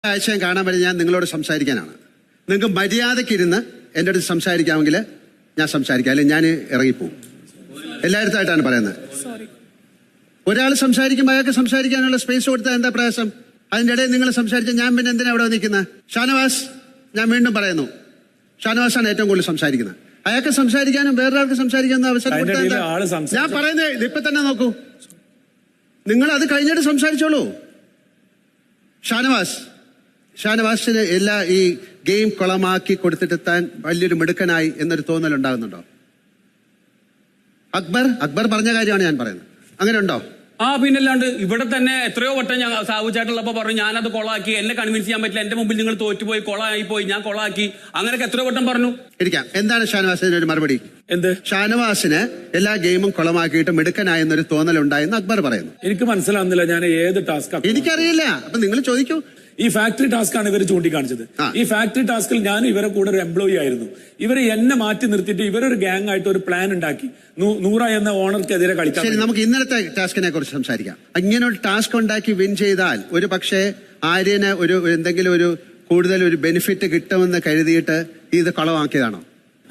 ആഴ്ചയും കാണാൻ വരെ ഞാൻ നിങ്ങളോട് സംസാരിക്കാനാണ്. നിങ്ങൾക്ക് മര്യാദയ്ക്കിരുന്ന് എൻ്റെ അടുത്ത് സംസാരിക്കാമെങ്കിൽ ഞാൻ സംസാരിക്കാം, അല്ലെങ്കിൽ ഞാൻ ഇറങ്ങിപ്പോവും. എല്ലായിടത്തായിട്ടാണ് പറയുന്നത്. ഒരാൾ സംസാരിക്കുമ്പോൾ അയാൾക്ക് സംസാരിക്കാനുള്ള സ്പേസ് കൊടുത്താൽ എന്താ പ്രയാസം? അതിൻ്റെ ഇടയിൽ നിങ്ങൾ സംസാരിച്ചാൽ ഞാൻ പിന്നെ എന്തിനാ അവിടെ നിൽക്കുന്നത്? ഷാനവാസ്, ഞാൻ വീണ്ടും പറയുന്നു, ഷാനവാസാണ് ഏറ്റവും കൂടുതൽ സംസാരിക്കുന്നത്. അയാൾക്ക് സംസാരിക്കാനും വേറൊരാൾക്ക് സംസാരിക്കാനും അവസരം കൊടുത്താൽ ഞാൻ പറയുന്നത് ഇപ്പൊ തന്നെ നോക്കൂ, നിങ്ങൾ അത് കഴിഞ്ഞിട്ട് സംസാരിച്ചോളൂ. ഷാനവാസിന് എല്ലാ ഈ ഗെയിം കുളമാക്കി കൊടുത്തിട്ട് താൻ വലിയൊരു മിടുക്കനായി എന്നൊരു തോന്നൽ ഉണ്ടാകുന്നുണ്ടോ? അക്ബർ പറഞ്ഞ കാര്യമാണ് ഞാൻ പറയുന്നത്. അങ്ങനെ ഉണ്ടോ? പിന്നല്ലാണ്ട് ഇവിടെ തന്നെ എത്രയോ വട്ടം ഞാൻ സാബു ചേട്ടനുള്ളപ്പോ പറഞ്ഞു ഞാനത് കൊളാക്കി, എന്നെ കൺവിൻസ് ചെയ്യാൻ പറ്റില്ല, എന്റെ മുമ്പിൽ നിങ്ങൾ തോറ്റുപോയി, കൊളായി പോയി, ഞാൻ കൊളാക്കി, അങ്ങനെയൊക്കെ എത്രയോ വട്ടം പറഞ്ഞു. ഇരിക്കാം. എന്താണ് ഷാനവാസിന് ഒരു മറുപടി? എന്ത്? ഷാനവാസിന് എല്ലാ ഗെയിമും കുളമാക്കിയിട്ട് മിടുക്കനായെന്നൊരു തോന്നൽ ഉണ്ടായെന്ന് അക്ബർ പറയുന്നു. എനിക്ക് മനസ്സിലാവുന്നില്ല ഞാൻ ഏത് ടാസ്ക്. എനിക്കറിയില്ല, അപ്പൊ നിങ്ങൾ ചോദിക്കൂ. ഈ ഫാക്ടറി ടാസ്ക് ആണ് ഇവർ ചൂണ്ടിക്കാണിച്ചത്. ഈ ഫാക്ടറി ടാസ്കിൽ ഞാൻ ഇവരെ കൂടെ ഒരു എംപ്ലോയി ആയിരുന്നു. ഇവരെ എന്നെ മാറ്റി നിർത്തിയിട്ട് ഇവരൊരു ഗ്യാങ് ആയിട്ട് ഒരു പ്ലാൻ ഉണ്ടാക്കി നൂറ എന്ന ഓണർക്കെതിരെ കളിക്കാൻ. ശരി, നമുക്ക് ഇന്നലത്തെ ടാസ്കിനെ കുറിച്ച് സംസാരിക്കാം. ഇങ്ങനെ ഒരു ടാസ്ക് ഉണ്ടാക്കി വിൻ ചെയ്താൽ ഒരു പക്ഷേ ആര്യന് എന്തെങ്കിലും ഒരു കൂടുതൽ ഒരു ബെനിഫിറ്റ് കിട്ടുമെന്ന് കരുതിയിട്ട് ഇത് കളവാക്കിയതാണോ?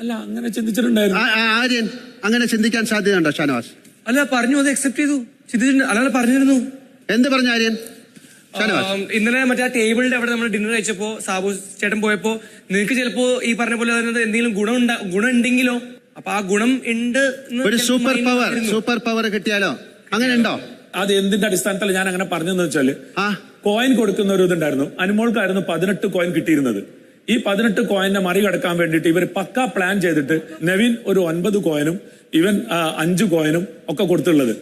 അല്ല, അങ്ങനെ ചിന്തിച്ചിട്ടുണ്ടായിരുന്നു. ആര്യൻ അങ്ങനെ ചിന്തിക്കാൻ സാധ്യതയുണ്ടോ? ഷാനവാസ് അല്ല, പറഞ്ഞു, അത് അക്സെപ്റ്റ് ചെയ്തു, ചിന്തിച്ചിട്ടുണ്ട്. അല്ലാതെ പറഞ്ഞിരുന്നു. എന്ത് പറഞ്ഞു ആര്യൻ? ഇന്നലെ മറ്റേ ടേബിളിന്റെ അവിടെ നമ്മൾ ഡിന്നർ കഴിച്ചപ്പോ സാബു ചേട്ടൻ പോയപ്പോ നിനക്ക് ചിലപ്പോ ഈ പറഞ്ഞ പോലെ എന്തെങ്കിലും ഗുണം ഉണ്ടെങ്കിലോ, അപ്പൊ ആ ഗുണം ഉണ്ട്. ഒരു സൂപ്പർ പവർ കിട്ടിയാലോ? അങ്ങനെ ഉണ്ടോ? അത് എന്തിന്റെ അടിസ്ഥാനത്തിൽ ഞാൻ അങ്ങനെ പറഞ്ഞെന്ന് വെച്ചാല്, കോയിൻ കൊടുക്കുന്ന ഒരു ഇതുണ്ടായിരുന്നു. അനുമോൾക്കായിരുന്നു 18 കോയിൻ കിട്ടിയിരുന്നത്. ഈ 18 കോയിനെ മറികടക്കാൻ വേണ്ടിയിട്ട് ഇവർ പക്കാ പ്ലാൻ ചെയ്തിട്ട് നെവിൻ ഒരു 9 കോയിനും ഇവൻ 5 കോയിനും ഒക്കെ കൊടുത്തുള്ളത്.